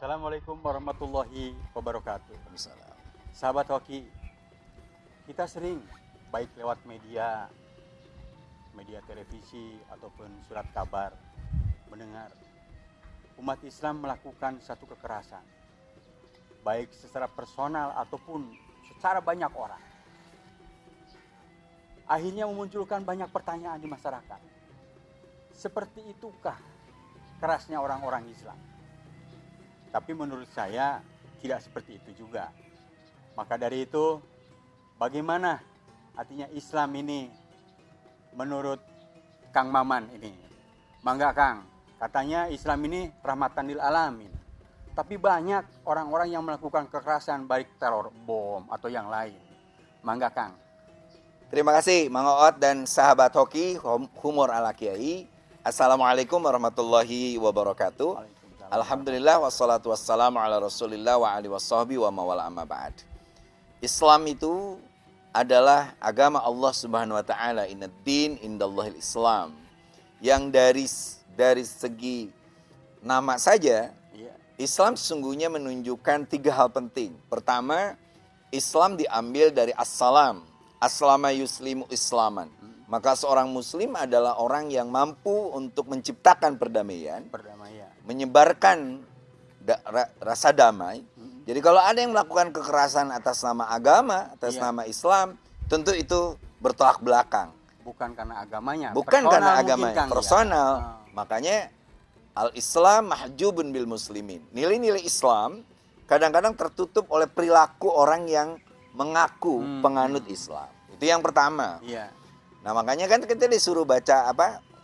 Assalamualaikum warahmatullahi wabarakatuh. Waalaikumsalam. Sahabat hoki, kita sering baik lewat media televisi ataupun surat kabar mendengar umat Islam melakukan satu kekerasan, baik secara personal ataupun secara banyak orang. Akhirnya memunculkan banyak pertanyaan di masyarakat. Seperti itukah kerasnya orang-orang Islam? Tapi menurut saya tidak seperti itu juga. Maka dari itu, bagaimana artinya Islam ini menurut Kang Maman ini? Mangga Kang, katanya Islam ini rahmatan lil alamin. Tapi banyak orang-orang yang melakukan kekerasan baik teror, bom atau yang lain. Mangga Kang. Terima kasih Mang Oot dan sahabat hoki Humor ala Kiai. Assalamualaikum warahmatullahi wabarakatuh. Alhamdulillah wassalatu wassalamu ala rasulillah wa alihi wassahabi wa mawala amma ba'd. Islam itu adalah agama Allah subhanahu wa ta'ala. Inna din indallahil Islam. Yang dari segi nama saja, Islam sesungguhnya menunjukkan 3 hal penting. Pertama, Islam diambil dari as-salam. Aslama yuslimu islaman. Maka seorang muslim adalah orang yang mampu untuk menciptakan perdamaian. Menyebarkan rasa damai. Jadi kalau ada yang melakukan kekerasan atas nama agama, atas nama Islam, tentu itu bertolak belakang. Bukan karena agamanya. Bukan karena agamanya, personal. Makanya al-Islam mahjubun bil muslimin. Nilai-nilai Islam kadang-kadang tertutup oleh perilaku orang yang mengaku penganut Islam. Itu yang pertama. Nah makanya kan kita disuruh baca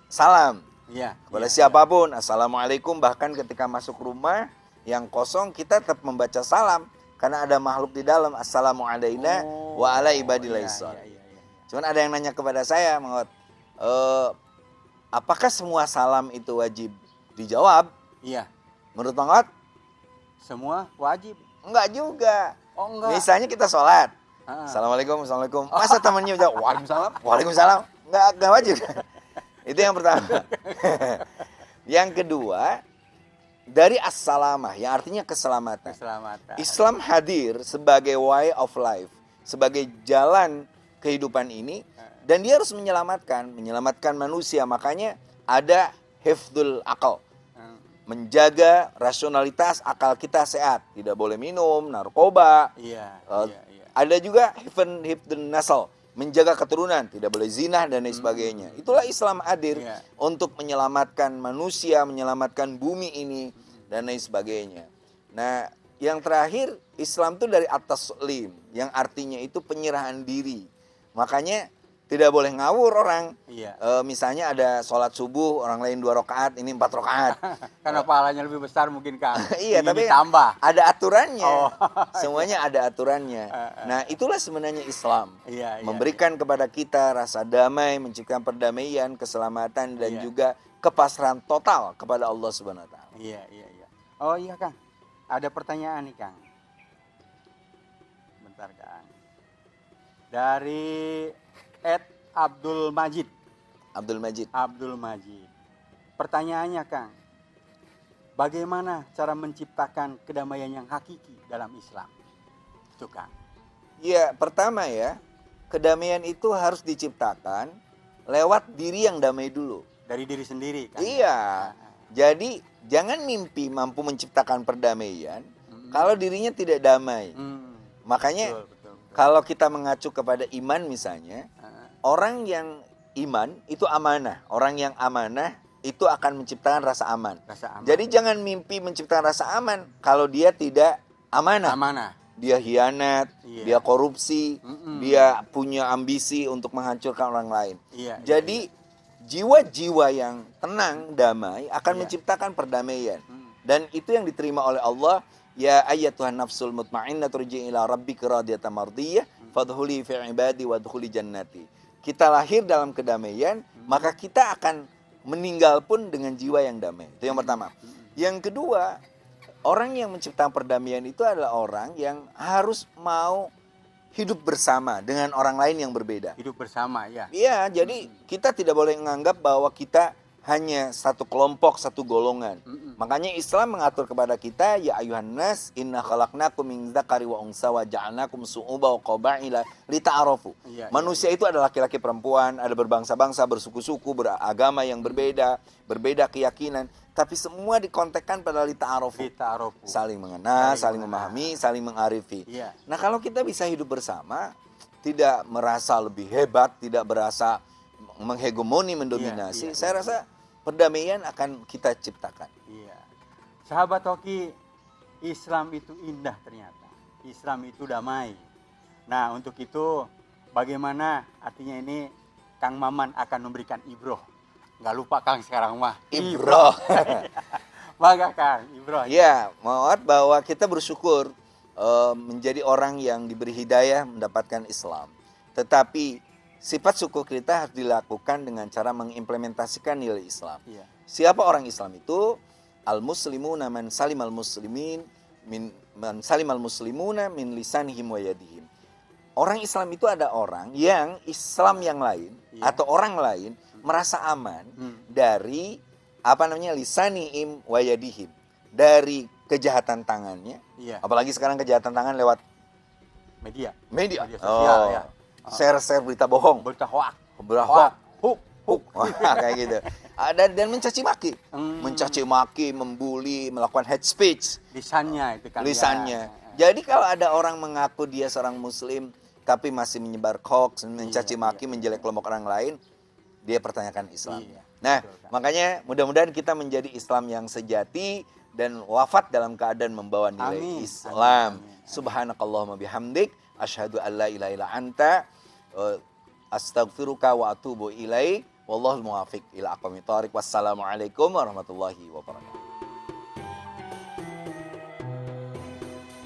salam. Kepada siapapun, assalamualaikum. Bahkan ketika masuk rumah yang kosong kita tetap membaca salam karena ada makhluk di dalam. Assalamualaikum wa ala ibadillah sholihin. Cuman ada yang nanya kepada saya, Mang Oot, apakah semua salam itu wajib dijawab? Menurut Mang Oot? Semua wajib? Enggak juga. Oh enggak. Misalnya kita sholat. Assalamualaikum, assalamualaikum. Masa temannya jawab waalaikumsalam, waalaikumsalam? Enggak wajib. Itu yang pertama. Yang kedua, dari as-salamah yang artinya keselamatan. Islam hadir sebagai way of life, sebagai jalan kehidupan ini, dan dia harus menyelamatkan manusia. Makanya ada hifdzul akal. Menjaga rasionalitas akal kita sehat, tidak boleh minum narkoba. Ada juga hifdzun nasl, menjaga keturunan, tidak boleh zina dan lain sebagainya. Itulah Islam hadir untuk menyelamatkan manusia, menyelamatkan bumi ini dan lain sebagainya. Nah, yang terakhir Islam itu dari at-taslim, yang artinya itu penyerahan diri. Makanya tidak boleh ngawur orang. Misalnya ada sholat subuh, orang lain 2 rakaat, ini 4 rakaat. Karena pahalanya lebih besar mungkin Kang. Iya, tapi ditambah. Ada aturannya. Semuanya ada aturannya. Nah, itulah sebenarnya Islam. Memberikan kepada kita rasa damai, menciptakan perdamaian, keselamatan, dan juga kepasrahan total kepada Allah Subhanahu wa Ta'ala. Oh iya Kang, ada pertanyaan nih Kang. Bentar Kang. Dari Abdul Majid. Pertanyaannya Kang, bagaimana cara menciptakan kedamaian yang hakiki dalam Islam? Itu Kang. Ya, pertama kedamaian itu harus diciptakan lewat diri yang damai dulu. Dari diri sendiri Kang. Iya. Jadi jangan mimpi mampu menciptakan perdamaian kalau dirinya tidak damai. Makanya betul. Kalau kita mengacu kepada iman misalnya, orang yang iman itu amanah. Orang yang amanah itu akan menciptakan rasa aman. Jadi jangan mimpi menciptakan rasa aman kalau dia tidak amanah. Dia hianat, dia korupsi, dia punya ambisi untuk menghancurkan orang lain. Jadi jiwa-jiwa yang tenang, damai akan menciptakan perdamaian. Dan itu yang diterima oleh Allah. Ya ayyatuhan nafsul mutmainnah turji'i ila rabbika radiyatan mardiyah fadkhuli fi ibadi wadkhuli jannati. Kita lahir dalam kedamaian, maka kita akan meninggal pun dengan jiwa yang damai. Itu yang pertama. Yang kedua, orang yang menciptakan perdamaian itu adalah orang yang harus mau hidup bersama dengan orang lain yang berbeda. Hidup bersama, ya. Iya, jadi kita tidak boleh menganggap bahwa kita hanya satu kelompok, satu golongan. Makanya Islam mengatur kepada kita, ya ayuhan nas, inna khalaqnakum min dzakari wa unsa wa ja'alnakum su'uba wa qabaila lita'arafu. Manusia itu adalah laki-laki perempuan, ada berbangsa-bangsa, bersuku-suku, beragama yang berbeda, berbeda keyakinan, tapi semua dikontekkan pada lita'arafu. Saling mengenal, saling memahami, saling mengarifi. Nah, kalau kita bisa hidup bersama, tidak merasa lebih hebat, tidak berasa menghegemoni, mendominasi, saya rasa perdamaian akan kita ciptakan. Iya. Sahabat Hoki, Islam itu indah ternyata. Islam itu damai. Nah, untuk itu bagaimana artinya ini Kang Maman akan memberikan ibroh. Nggak lupa Kang sekarang mah. Ibroh. Bangga Kang, ibroh. Ya, mohon bahwa kita bersyukur menjadi orang yang diberi hidayah mendapatkan Islam. Tetapi sifat syukur kita harus dilakukan dengan cara mengimplementasikan nilai Islam. Siapa orang Islam itu? Al-muslimuna man salimal muslimin man salimal muslimuna min lisanihim wa yadihim. Orang Islam itu ada orang yang Islam yang lain atau orang lain merasa aman dari lisanihim wa yadihim, dari kejahatan tangannya. Apalagi sekarang kejahatan tangan lewat media sosial, share berita bohong, berita hoak, hook, kayak gitu. Dan mencaci maki, mencaci maki, membuli, melakukan hate speech. Lisannya itu kan. Lisannya. Jadi kalau ada orang mengaku dia seorang Muslim, tapi masih menyebar hoax, mencaci maki, menjelek kelompok orang lain, dia pertanyakan Islam. Nah, makanya mudah-mudahan kita menjadi Islam yang sejati dan wafat dalam keadaan membawa nilai Islam. Subhanakallahumma bihamdik, asyhadu an la ilaha illa anta, astaghfiruka wa atubu ilaik. Wallahul muwaffiq ila aqwamit thoriq. Wassalamualaikum warahmatullahi wabarakatuh.